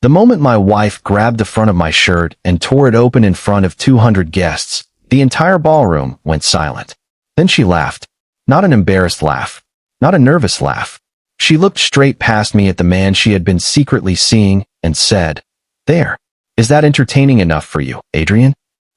The moment my wife grabbed the front of my shirt and tore it open in front of 200 guests, the entire ballroom went silent. Then she laughed. Not an embarrassed laugh. Not a nervous laugh. She looked straight past me at the man she had been secretly seeing and said, "There. Is that entertaining enough for you, Adrian?"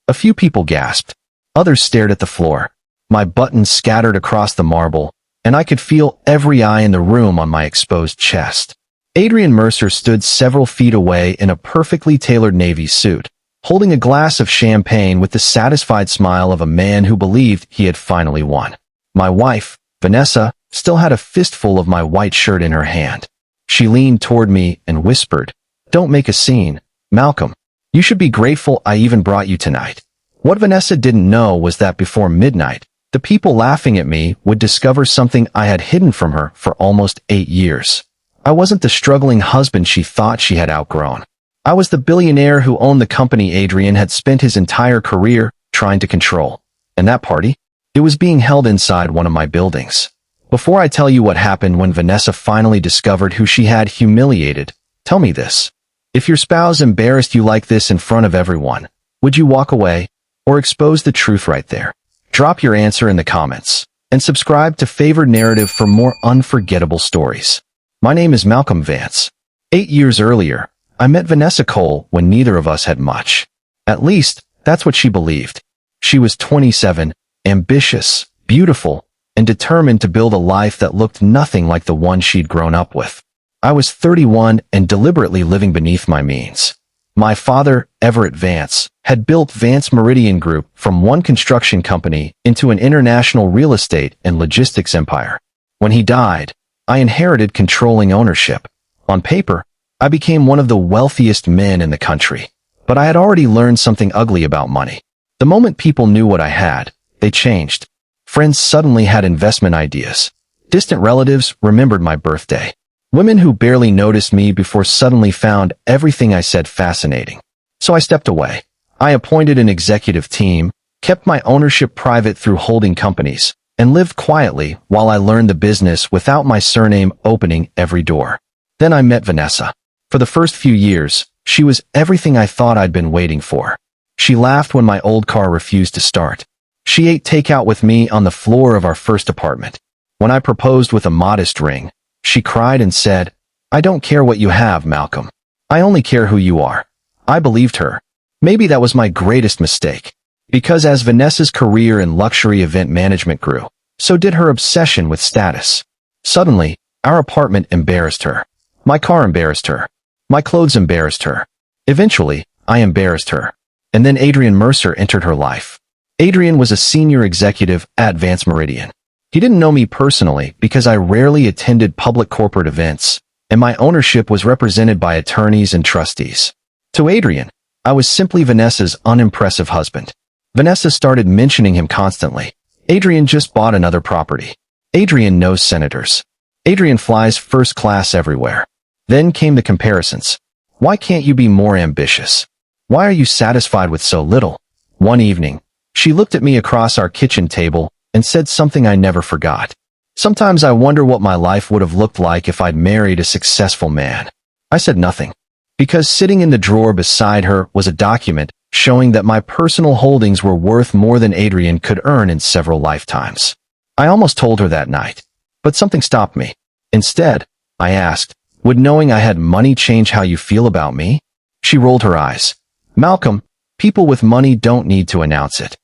A few people gasped. Others stared at the floor. My buttons scattered across the marble, and I could feel every eye in the room on my exposed chest. Adrian Mercer stood several feet away in a perfectly tailored navy suit, holding a glass of champagne with the satisfied smile of a man who believed he had finally won. My wife, Vanessa, still had a fistful of my white shirt in her hand. She leaned toward me and whispered, "Don't make a scene, Malcolm. You should be grateful I even brought you tonight." What Vanessa didn't know was that before midnight, the people laughing at me would discover something I had hidden from her for almost 8 years. I wasn't the struggling husband she thought she had outgrown. I was the billionaire who owned the company Adrian had spent his entire career trying to control. And that party? It was being held inside one of my buildings. Before I tell you what happened when Vanessa finally discovered who she had humiliated, tell me this. If your spouse embarrassed you like this in front of everyone, would you walk away or expose the truth right there? Drop your answer in the comments and subscribe to Favored Narrative for more unforgettable stories. My name is Malcolm Vance. 8 years earlier, I met Vanessa Cole when neither of us had much. At least, that's what she believed. She was 27, ambitious, beautiful, and determined to build a life that looked nothing like the one she'd grown up with. I was 31 and deliberately living beneath my means. My father, Everett Vance, had built Vance Meridian Group from one construction company into an international real estate and logistics empire. When he died, I inherited controlling ownership. On paper, I became one of the wealthiest men in the country. But I had already learned something ugly about money. The moment people knew what I had, they changed. Friends suddenly had investment ideas. Distant relatives remembered my birthday. Women who barely noticed me before suddenly found everything I said fascinating. So I stepped away. I appointed an executive team, kept my ownership private through holding companies, and lived quietly while I learned the business without my surname opening every door. Then I met Vanessa. For the first few years, she was everything I thought I'd been waiting for. She laughed when my old car refused to start. She ate takeout with me on the floor of our first apartment. When I proposed with a modest ring, she cried and said, "I don't care what you have, Malcolm. I only care who you are." I believed her. Maybe that was my greatest mistake. Because as Vanessa's career in luxury event management grew, so did her obsession with status. Suddenly, our apartment embarrassed her. My car embarrassed her. My clothes embarrassed her. Eventually, I embarrassed her. And then Adrian Mercer entered her life. Adrian was a senior executive at Vance Meridian. He didn't know me personally because I rarely attended public corporate events, and my ownership was represented by attorneys and trustees. To Adrian, I was simply Vanessa's unimpressive husband. Vanessa started mentioning him constantly. Adrian just bought another property. Adrian knows senators. Adrian flies first class everywhere. Then came the comparisons. Why can't you be more ambitious? Why are you satisfied with so little? One evening, she looked at me across our kitchen table and said something I never forgot. "Sometimes I wonder what my life would have looked like if I'd married a successful man." I said nothing, because sitting in the drawer beside her was a document showing that my personal holdings were worth more than Adrian could earn in several lifetimes. I almost told her that night, but something stopped me. Instead, I asked, "Would knowing I had money change how you feel about me?" She rolled her eyes. "Malcolm, people with money don't need to announce it."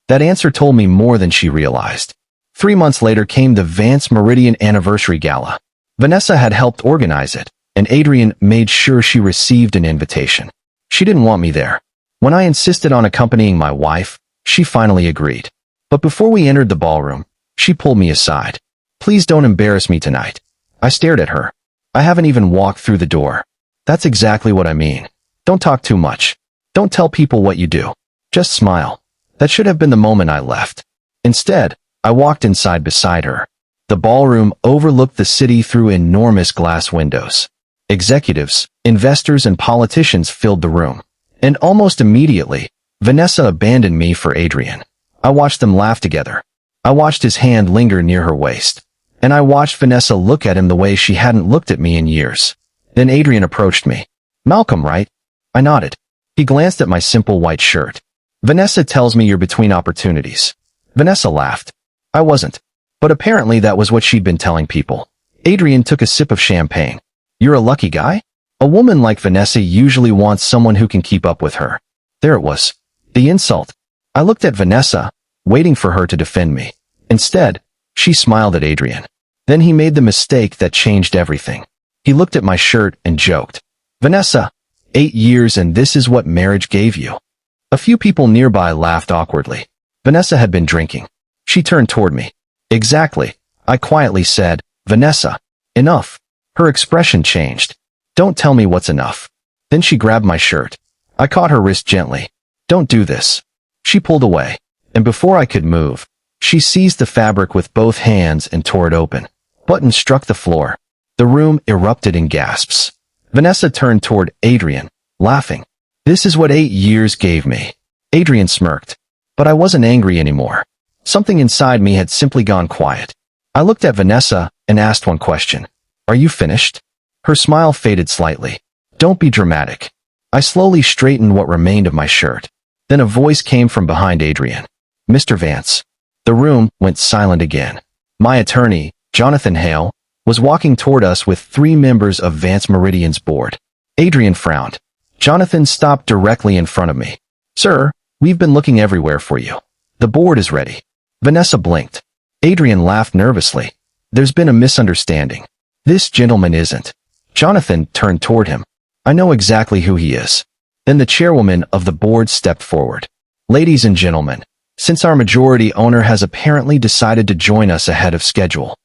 That answer told me more than she realized. 3 months later came the Vance Meridian Anniversary Gala. Vanessa had helped organize it, and Adrian made sure she received an invitation. She didn't want me there. When I insisted on accompanying my wife, she finally agreed. But before we entered the ballroom, she pulled me aside. "Please don't embarrass me tonight." I stared at her. "I haven't even walked through the door." "That's exactly what I mean. Don't talk too much. Don't tell people what you do. Just smile." That should have been the moment I left. Instead, I walked inside beside her. The ballroom overlooked the city through enormous glass windows. Executives, investors, and politicians filled the room. And almost immediately, Vanessa abandoned me for Adrian. I watched them laugh together. I watched his hand linger near her waist. And I watched Vanessa look at him the way she hadn't looked at me in years. Then Adrian approached me. Malcolm, right? I nodded. He glanced at my simple white shirt. Vanessa tells me you're between opportunities. Vanessa laughed. I wasn't. But apparently that was what she'd been telling people. Adrian took a sip of champagne. You're a lucky guy? A woman like Vanessa usually wants someone who can keep up with her. There it was. The insult. I looked at Vanessa, waiting for her to defend me. Instead, she smiled at Adrian. Then he made the mistake that changed everything. He looked at my shirt and joked. Vanessa, 8 years and this is what marriage gave you. A few people nearby laughed awkwardly. Vanessa had been drinking. She turned toward me. Exactly. I quietly said, Vanessa, enough. Her expression changed. Don't tell me what's enough. Then she grabbed my shirt. I caught her wrist gently. Don't do this. She pulled away. And before I could move, she seized the fabric with both hands and tore it open. Buttons struck the floor. The room erupted in gasps. Vanessa turned toward Adrian, laughing. This is what 8 years gave me. Adrian smirked. But I wasn't angry anymore. Something inside me had simply gone quiet. I looked at Vanessa and asked one question. Are you finished? Her smile faded slightly. Don't be dramatic. I slowly straightened what remained of my shirt. Then a voice came from behind Adrian. Mr. Vance. The room went silent again. My attorney, Jonathan Hale, was walking toward us with 3 members of Vance Meridian's board. Adrian frowned. Jonathan stopped directly in front of me. Sir, we've been looking everywhere for you. The board is ready. Vanessa blinked. Adrian laughed nervously. There's been a misunderstanding. This gentleman isn't. Jonathan turned toward him. I know exactly who he is. Then the chairwoman of the board stepped forward. Ladies and gentlemen, since our majority owner has apparently decided to join us ahead of schedule.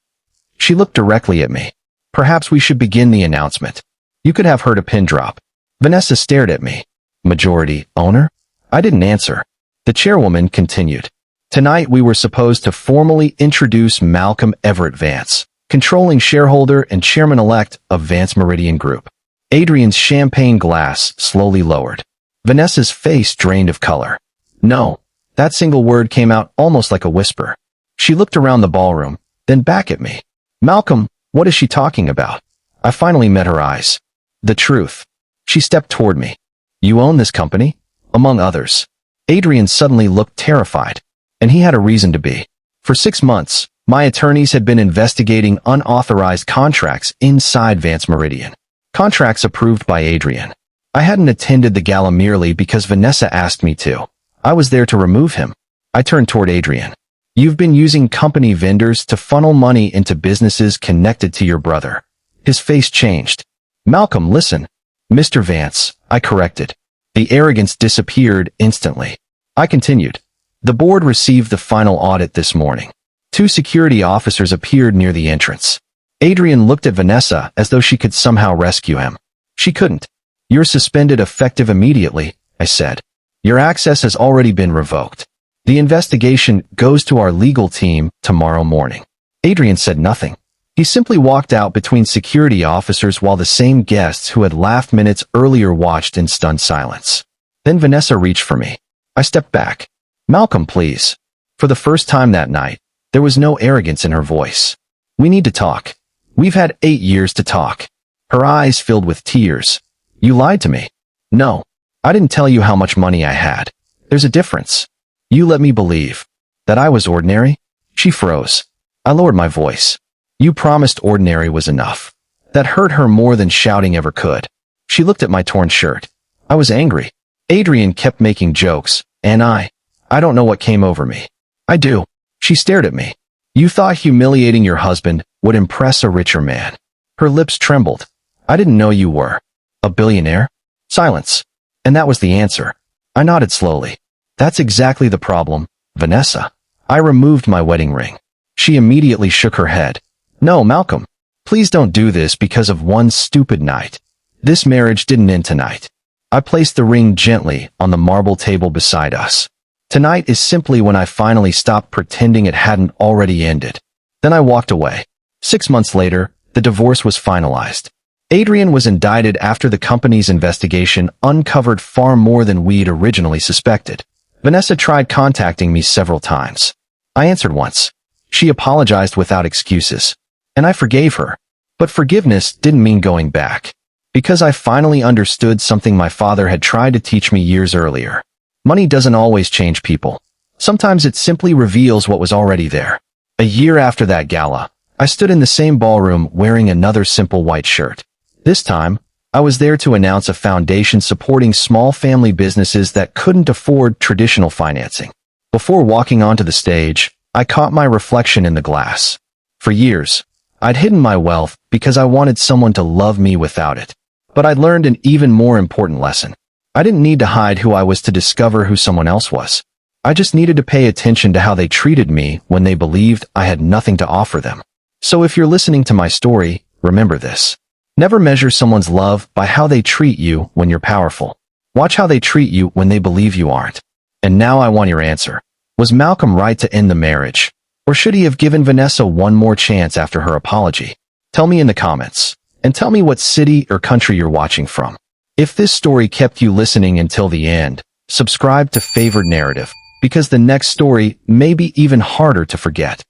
She looked directly at me. Perhaps we should begin the announcement. You could have heard a pin drop. Vanessa stared at me. Majority owner? I didn't answer. The chairwoman continued. Tonight we were supposed to formally introduce Malcolm Everett Vance, controlling shareholder and chairman-elect of Vance Meridian Group. Adrian's champagne glass slowly lowered. Vanessa's face drained of color. No. That single word came out almost like a whisper. She looked around the ballroom, then back at me. Malcolm, what is she talking about? I finally met her eyes. The truth. She stepped toward me. You own this company? Among others. Adrian suddenly looked terrified. And he had a reason to be. For 6 months, my attorneys had been investigating unauthorized contracts inside Vance Meridian. Contracts approved by Adrian. I hadn't attended the gala merely because Vanessa asked me to. I was there to remove him. I turned toward Adrian. You've been using company vendors to funnel money into businesses connected to your brother. His face changed. Malcolm, listen. Mr. Vance, I corrected. The arrogance disappeared instantly. I continued. The board received the final audit this morning. 2 security officers appeared near the entrance. Adrian looked at Vanessa as though she could somehow rescue him. She couldn't. You're suspended effective immediately, I said. Your access has already been revoked. The investigation goes to our legal team tomorrow morning. Adrian said nothing. He simply walked out between security officers while the same guests who had laughed minutes earlier watched in stunned silence. Then Vanessa reached for me. I stepped back. Malcolm, please. For the first time that night, there was no arrogance in her voice. We need to talk. We've had 8 years to talk. Her eyes filled with tears. You lied to me. No. I didn't tell you how much money I had. There's a difference. You let me believe that I was ordinary. She froze. I lowered my voice. You promised ordinary was enough. That hurt her more than shouting ever could. She looked at my torn shirt. I was angry. Adrian kept making jokes, and I don't know what came over me. I do. She stared at me. You thought humiliating your husband would impress a richer man. Her lips trembled. I didn't know you were a billionaire. Silence. And that was the answer. I nodded slowly. That's exactly the problem, Vanessa. I removed my wedding ring. She immediately shook her head. No, Malcolm. Please don't do this because of one stupid night. This marriage didn't end tonight. I placed the ring gently on the marble table beside us. Tonight is simply when I finally stopped pretending it hadn't already ended. Then I walked away. 6 months later, the divorce was finalized. Adrian was indicted after the company's investigation uncovered far more than we'd originally suspected. Vanessa tried contacting me several times. I answered once. She apologized without excuses. And I forgave her. But forgiveness didn't mean going back. Because I finally understood something my father had tried to teach me years earlier. Money doesn't always change people. Sometimes it simply reveals what was already there. A year after that gala, I stood in the same ballroom wearing another simple white shirt. This time, I was there to announce a foundation supporting small family businesses that couldn't afford traditional financing. Before walking onto the stage, I caught my reflection in the glass. For years, I'd hidden my wealth because I wanted someone to love me without it. But I'd learned an even more important lesson. I didn't need to hide who I was to discover who someone else was. I just needed to pay attention to how they treated me when they believed I had nothing to offer them. So if you're listening to my story, remember this. Never measure someone's love by how they treat you when you're powerful. Watch how they treat you when they believe you aren't. And now I want your answer. Was Malcolm right to end the marriage? Or should he have given Vanessa one more chance after her apology? Tell me in the comments. And tell me what city or country you're watching from. If this story kept you listening until the end, subscribe to Favored Narrative, because the next story may be even harder to forget.